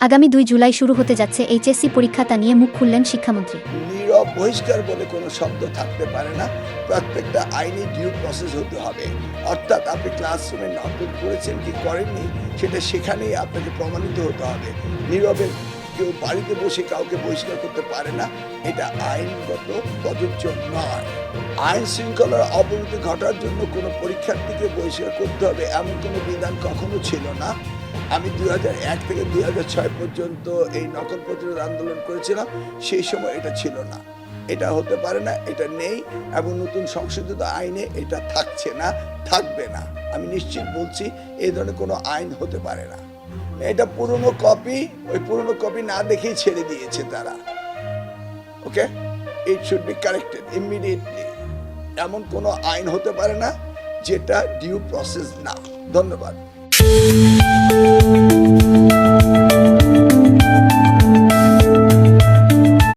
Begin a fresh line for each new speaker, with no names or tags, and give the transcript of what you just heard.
আগামী 2 জুলাই শুরু হতে যাচ্ছে এইচএসসি পরীক্ষা, তা নিয়ে মুখ খুললেন শিক্ষামন্ত্রী।
নীরব বহিষ্কার বলে কোনো শব্দ থাকতে পারে না। প্রত্যেকটা আইনি ডিউ প্রসেস হতে হবে। অর্থাৎ আপনি ক্লাসরুমে নকল করেছেন কি করেননি সেটা সেখানেই আপনাকে প্রমাণিত হতে হবে। নীরবে কেউ বাড়িতে বসে কাউকে বহিষ্কার করতে পারে না, এটা আইনগত প্রযোজ্য নয়। আইন শৃঙ্খলার অবনতি ঘটার জন্য কোনো পরীক্ষার্থীকে বহিষ্কার করতে হবে এমন কোনো বিধান কখনো ছিল না। আমি 2001 থেকে 2006 পর্যন্ত এই নকল প্রতিরোধ আন্দোলন করেছিলাম, সেই সময় এটা ছিল না। এটা হতে পারে না, এটা নেই, এবং নতুন সংশোধিত আইনে এটা থাকছে না, থাকবে না। আমি নিশ্চিত বলছি এই ধরনের কোনো আইন হতে পারে না। এটা পুরনো কপি, ওই পুরনো কপি না দেখেই ছেড়ে দিয়েছে তারা। Okay, it should be corrected immediately. এমন কোনো আইন হতে পারে না যেটা ডিউ প্রসেস না। ধন্যবাদ।